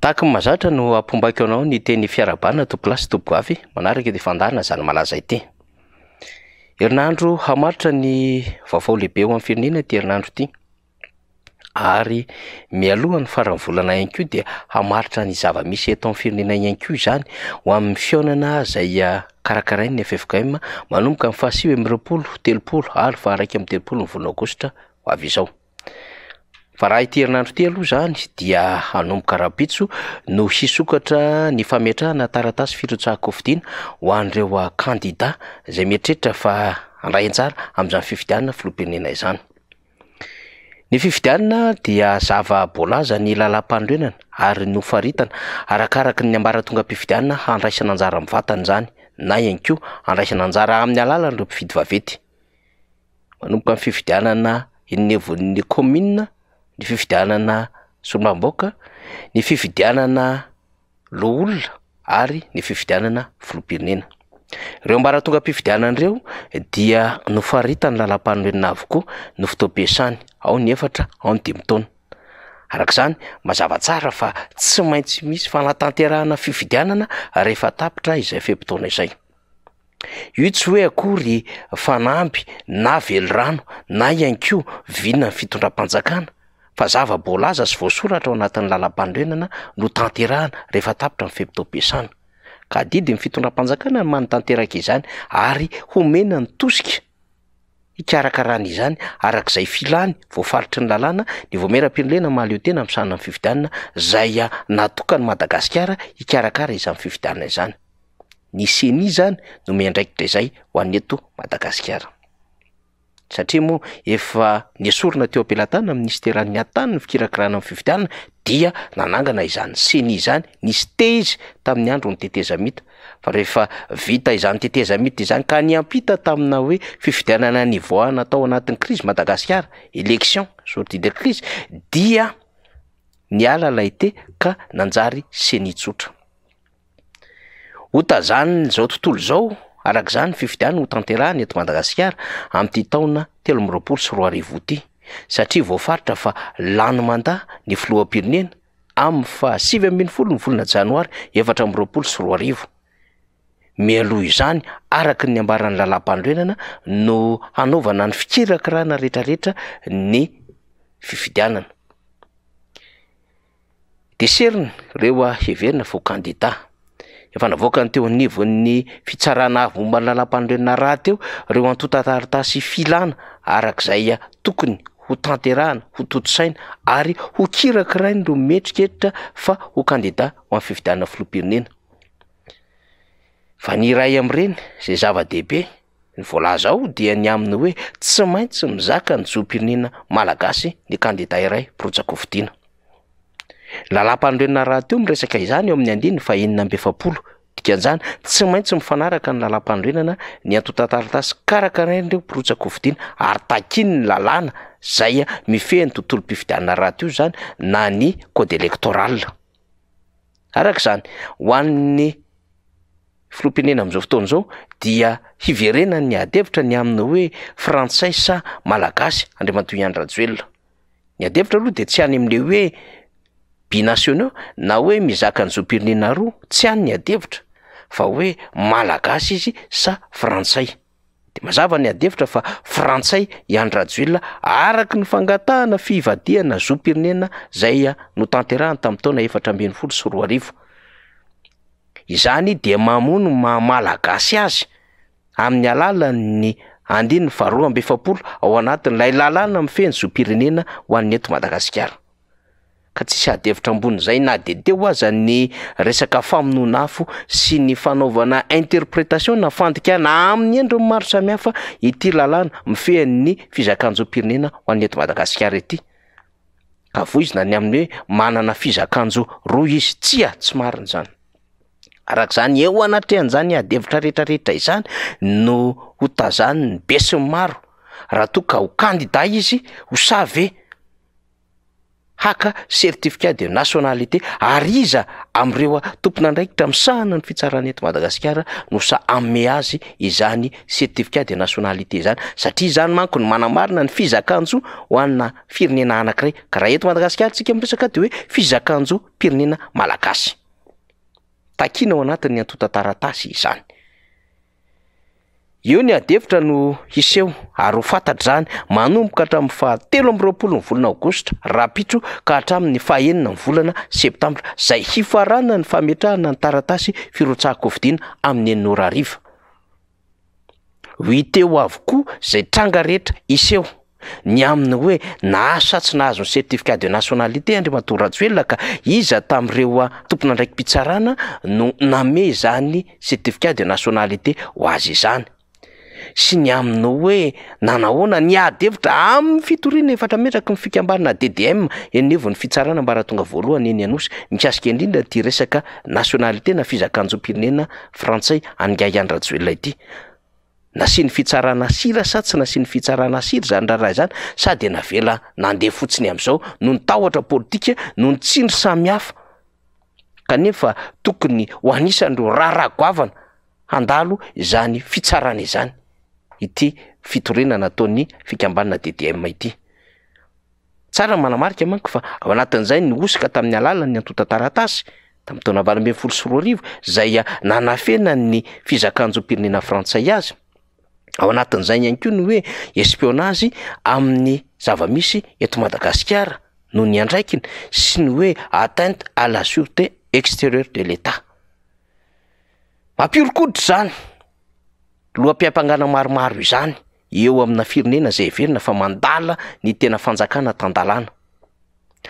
Tahaka ny mahazatra no ampombako anao ny teny fiarabana topilasy topoavy manaraka dia fandarina zany malaza ity. Herinandro hamaritra ny vaovao lehibe ho amin'ny firenena ity herinandro ity. Ary mialohan'ny faran'ny volana ihany koa dia hamaritra ny zava-misy eto amin'ny firenena ihany koa izany ho amin'ny fihaonana izay karakarain'ny FFKM manomboka amin'ny 2020 ary 2023 ny volana Aogositra ho avy izao. Fa raha ity herinandro ity aloha zany dia hanomboka rapitso no hisokatra ny fametrahana taratasy firotsahako fidiana ho an'ireo kandida izay mieritreritra fa handray anjara amin'izany fifidianana filoham-pirenena izany. Ny fifidianana dia zava-boalaza ny lalam-pandroenana ary nofaritana arakaraka ny ambaratonga mpifidianana handraisana anjara mivantana izany na ihany koa handraisana anjara amin'ny alalan'ireo mpifidy vaventy. Manomboka amin'ny fifidianana inevon'ny commune, ny fifidianana solombavam-bahoaka, ny fifidianana loholona ary ny fifidianana filoham-pirenena. Ireo ambaratonga mpifidianana ireo dia nofaritany lalam-panorenana avokoa no fotoam-piasany, ao ny 4, ao ny 5 taona. Arak'izany mazava tsara fa tsy maintsy misy fanatanterahana fifidianana rehefa tapitra izay fehim-potoana izay. Io tsy hoe akory fanampy na velorano na ihany koa vinona ny fitondram-panjakana fa zava-boalaza sy voasoratra ao anatin'ny lalam-pandroenana no tanterahana rehefa tapitra ny fehim-potoam-piasana. Ka didy ny fitondram-panjakana no manotanteraka izany ary homena ny tosika hikarakarana izany arak'izay filany voafaritry ny lalàna ny voameram-pirenena mahaleo tena amin'ny sahanana fifidianana izay natokany Madagasikara hikarakara izany fifidianana izany. Ny CENI zany no miandraikitra izay ho an'ny eto Madagasikara. Satria moa efa niesorina teo am-pelatana amin'ny ministeran'ny atany ny fikirakarana amin'ny fifidianana dia nanangana izany CENI izany, nisy tezy tamin'ny andro ny teteza mita. Fa rehefa vita izany teteza mita izany ka niampita tamina hoe fifidianana nivoahana tao anatin'ny crise Madagasikara, élection, sortie de crise, dia niala laite ka nanjary CENI tsotra. Hotazany izao tontolo izao, arak'izany fifidianana ho tanterahana eto Madagasikara amin'ity taona 2024 ity, satria voafaritra fa lany mandat ny filoham-pirenena amin'ny fa 7 ny volana janoary 2024. Mialoha izany araka ny ambaran'ny lalam-pandroenana no hanaovana ny fikirakarana rehetrarehetra ny fifidianana. Deserina ireo heverina fo kandida. Efa navoaka ny teo anivon'ny fitsarana avy momba ny lalam-pandroenana raha teo ireo antota-taratasy filana arak'izay tokony ho tanterahana, ho toto-saina ary ho kirakiraina ireo metriketritra fa ho kandida ho amin'ny fifidianana filoham-pirenena. Fa ny iray amin'ireny izay zava-dehibe ny voalaza ao dia ny aminy hoe tsy maintsy mizaka ny zoom-pirenena malagasy ny kandida iray mpirotsaka ho fidiana. Lalam-pandroenana raha teo miresaka izany eo amin'ny 9/20, dikan'izany tsy maintsy mifanaraka ny lalam-pandroenana ny antota-taratasy karakarain'ireo mpirotsaka ho fidiana ary takiny ny lalàna izay mifehy ny tontolo mpifidianana raha teo izany na ny code électoral. Arak'izany ho an'ny filoham-pirenena amin'izao fotoana izao dia hiverena ny adevitra ny aminy hoe frantsay sa malagasy Andriamatoa Rajoelina. Ny adevitra aloha dia tsy any amin'ilay hoe binationaux na hoe mizaka ny zoom-pirenena roa, tsy any ny adevitra fa hoe malagasy izy sa frantsay. De mazava ny adevitra fa frantsay Rajoelina araka ny fangatahana fivadihana zoom-pirenena izay no tanterahana tamin'ny taona 2022. Izany dia mamono malagasy azy amin'ny alalan'ny 2/20 ao anatin'ilay lalàna mifehy ny zoom-pirenena ho an'ny eto Madagasikara. Ka tsisy adevitra ambon'izay na dedeo aza ny resaka famonoana afo sy ny fanaovana interprétation na fandikana amin'ny endriny maro samihafa ity lalàna mifehy ny fizakan-jo-pirenena ho an'ny eto Madagasikara ity. Ka voizina ny amin'ny hoe manana fizakan-jo roa izy, tsy marina izany. Arak'izany eo anatrehan'izany adevitra rehetrarehetra izany no ho tazany ny besiny maro raha toa ka ho kandida izy ho savy haka certificat de nationalité ary iza am'ireo tompon'andraikitra misahana ny fitsarana eto Madagasikara no amme azy izany certificat de nationalité izany satria izany manko ny manamarina ny fizakanjo ho anna firenena anankiray ka raha eto Madagasikara tsika miresaka de hoe fizakanjo firenena malagasy takina ao anatin'ny antota taratasy izany. Io ny adevitra no hiseho ary ho fantatra zany manomboka hatramin'ny 7 ny volana Aogositra rapitro ka hatramin'ny 9 ny volana Septambra zay hifarana ny fametrahana ny taratasy firotsahako vidina amin'ny 9 ariva. Hiteo avokoa zay tranga rehetra iseho ny aminy hoe naasa tsy nahazo ny certificat de nationalité Andriamatoa Rajoelina ka iza tamin'ireo tompon'andraikim-pitsarana no name zany certificat de nationalité ho azy izany. Sy ny aminy hoe nanahoana ny adevitra amin'ny fitoriana efatra metraka ny fikambanana DDM enevon'ny fitsarana mba raha tonga voalohany eny Anosy mikasika indrindra ty resaka nationalité na fizakanjom-pirenena frantsay Angai Rajoelina ity. Nasiany fitsarana sira sa tsy nasiany fitsarana sira zany raha zany sady navela nandeha fotsiny amin'izao no ny tahotra politika no ny tsindry samihafa kanefa tokony ho anisan'ireo raragoavana handalo izany fitsarana izany ity fitoriana nataon'ny fikambanana DDM ity. Tsara manamarika manko fa ao anatin'izay ny osika tamin'ny alalan'ny antota taratasy tamin'ny taona 2024 zay nanafena ny fizakanjom-pirenena frantsay azy. Ao anatin'izay ihany koa ny hoe espionnage amin'ny zava-misy eto Madagasikara no ny andraikiny sy ny hoe atteinte à la sûreté extérieure de l'État. Mampiorokoditra zany loam-piampangana maromaro izany eo amina firenena zay heverina fa mandala ny tena fanjakana tandalana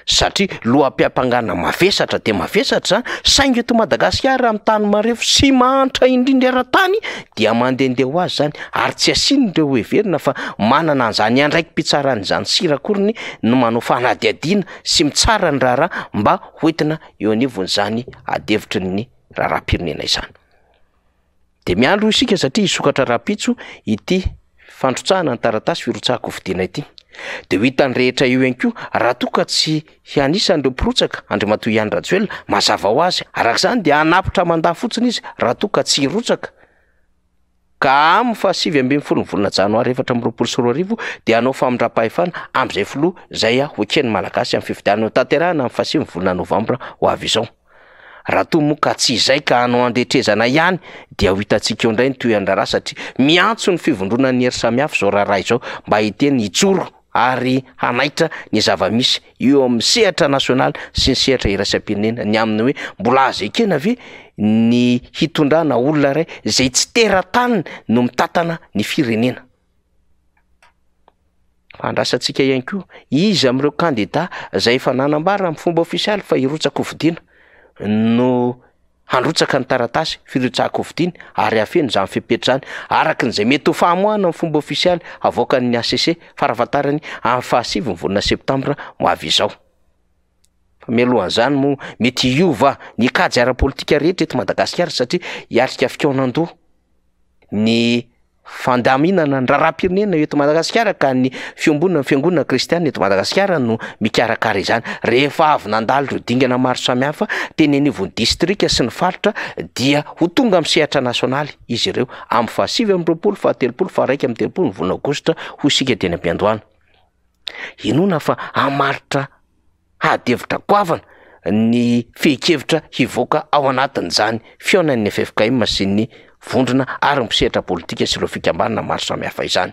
satria loam-piampangana mavesatra de mavesatra saingy eto Madagasikara amin'ny tany marefo sy mantra indrindra ara-tany dia mandendeha ho azy zany ary tsy asin'ireo heverina fa manana an'izany andraiki-pitsarana izany sirakoriny no manao fanadihadiana sy mitsara ny raharaha mba hoentina eo anivon'izany adevitry ny raharaham-pirenena izany. De miandro isika satria isokatra rapitso ity fandrotsahana ny taratasy firotsahako vidina ity. De ho hitany rehetra io ihany koa raha toa ka tsy hianisan'ireo mpirotsaka Andriamatoa Rajoelina mazava ho azy arak'izany dia hanapitra mandaha fotsiny izy raha toa ka tsy hirotsaka. Ka amin'ny 7 volana Janoary 2024 dia hanao famindram-pahefana amin'izay filoha zay hoekeny malagasy amin'ny fifidianana tanterahana amin'ny 7 volana Novambra ho avy izao. Raha toa moa ka tsy izay ka hanao andretrezana ihany dia ho hitantsika eo indray ny toeran-draharaha satria miantso ny fivondrona ny hery samihafa zao raharaha izao mba hiteny hijoro ary hanaitra ny zava-misy eo amin'ny sehatra nasionaly sy ny sehatra iraisam-pirenena ny aminy hoe mbola azo ekena ve ny hitondrana olona iray zay tsy tera-taniny no mitantana ny firenena. Fandrasantsika ihany koa izy amin'ireo kandida zay efa nanambara amin'ny fomba ofisialy fa hirotsaka hovidiana no handrotsaka ny taratasy firotsahako hovidiana ary afeno zany fepetra zany araka n'izay mety ho fahamoahana amin'ny fomba ofisialy avoakan'ny ACC farafatarany amin'ny 7 volana Septambra ho avy izao. Fa mialohan'izany moa mety hiova ny kajy ara-politika rehetra eto Madagasikara satria hiatrika fikaonandoha ny fandaminana ny raharaham-pirenena eto Madagasikara ka ny fiambonana fiangonana kristiana eto Madagasikara no mikarakara izany rehefa avy nandalo ireo dingana maro samihafa teny anivon'ny distrika sy ny faritra dia ho tonga amin'ny sehatra nasionaly izy ireo amin'ny 7 fa 1 ny volana Aogositra ho isika teny am-piandohana. Inona fa hamaritra hadevitra goavana ny fehi-kevitra hivoaka ao anatin'izany fionan'ny FFKM sy ny vondrona ary misehatra politika sy ireo fikambanana maro samihafa izany.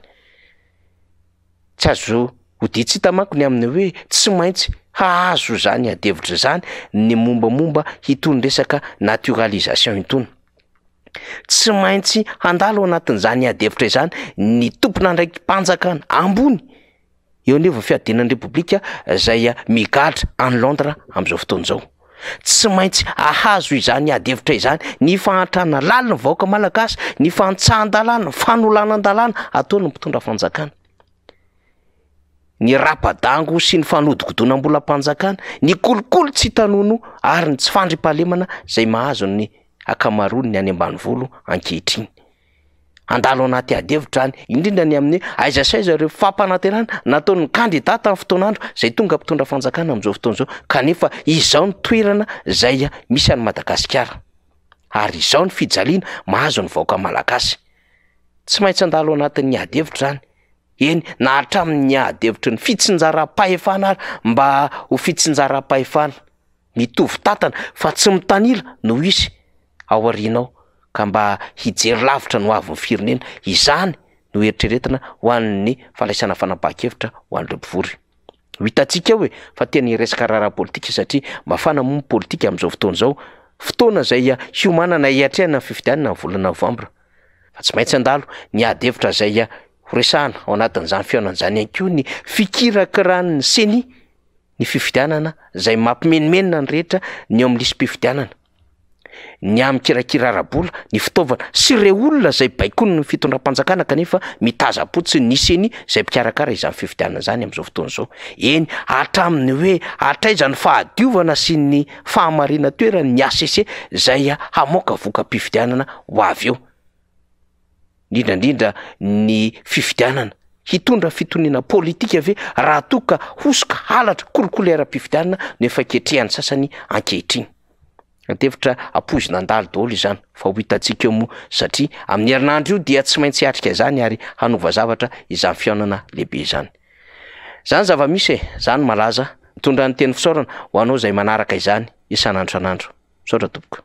Tsy azo ho ditsita manko ny aminy hoe tsy maintsy hahazo zany adevitra zany ny mombamomba hitony resaka naturalisation itony. Tsy maintsy handalo ao anatin'izany adevitra izany ny tompon'andraikimpanjakana ambony eo anivon'ny fiadinan'ny repoblika zay migadra any Londres amin'izao fotoana izao. Tsy maintsy ahazo izany adevitra izany ny fahantrana lalina vahoaka malagasy, ny fantsahan-dalàna, fanolanan-dalàna ataony mpitondra fanjakana, ny rapadango sy ny fanodikodonam-bolam-panjakana, ny kolokolo tsy tanono ary ny tsy fandrimpahalemana zay mahazo ny akamaroany ny any ambanivolo ankehitriny. andalo anaty adevitra any, indrindra ny amin'ny aiza saiza ireo fampanantenana nataon'ny kandidata amin'ny fotoan'andro zay tonga mpitondra fanjakana amin'izao fotoana izao, kanefa izao ny toerana zay misy any Madagasikara ary izao ny fijaliana mahazo ny vahoaka malagasy. Tsy maintsy andalo anatin'ny adevitra any. Eny, na hatramin'ny adevitry ny fitsinjaram-pahefana ary mba ho fitsinjaram-pahefana mitovy tatana fa tsy mitanila no izy ao aorianao ka mba hijery lavitra no avy ny firenena. Izany no eritreretina ho an'ny falaisana fanapahan-kevitra ho an'ireo mpivory. Ho hitantsika hoe fa tena hiresaka raharaha politika satria mafana moa ny politika amin'izao fotoana izao, fotoana zay hiomanana hiatrehana ny fifidianana ny volana novambra. Fa tsy maintsy andalo ny adevitra zay horesahana ao anatin'izany fihaonan'izany ihany koa ny fikirakiran'ny seny ny fifidianana zay mampimenimenina ny rehetra ny eo amin'ny lisam-pifidianana, ny amin'ny kirakira ara-bola, ny fitaovana sy ireo olona zay baikony ny fitondram-panjakana kanefa mitaza-potsiny ny seny zay mpikarakara izany fifidianana zany amin'izao fotoana izao. Eny, hatraminy hoe hatraiza ny fahadiovana sy ny fahamarina toerana ny ACC zay hamoaka voka-pifidianana ho avy eo. Indrindra ny fifidianana hitondra fitoniana politika ve raha toka hosoka halatra kolikoleram-pifidianana no efa ketrehany sasany ankehitriny. Antevitra apoizina andalo daholo izany fa ho hitantsika eo moa satria amin'ny herinandro io dia tsy maintsy hiatrika izany ary hanova zavatra izany fihaonana lehibe izany. Zany zava-misy zany malaza mitondra ny teny fisaorana ho anao zay manaraka izany isan'andro san'andro. Misaotra tompoko.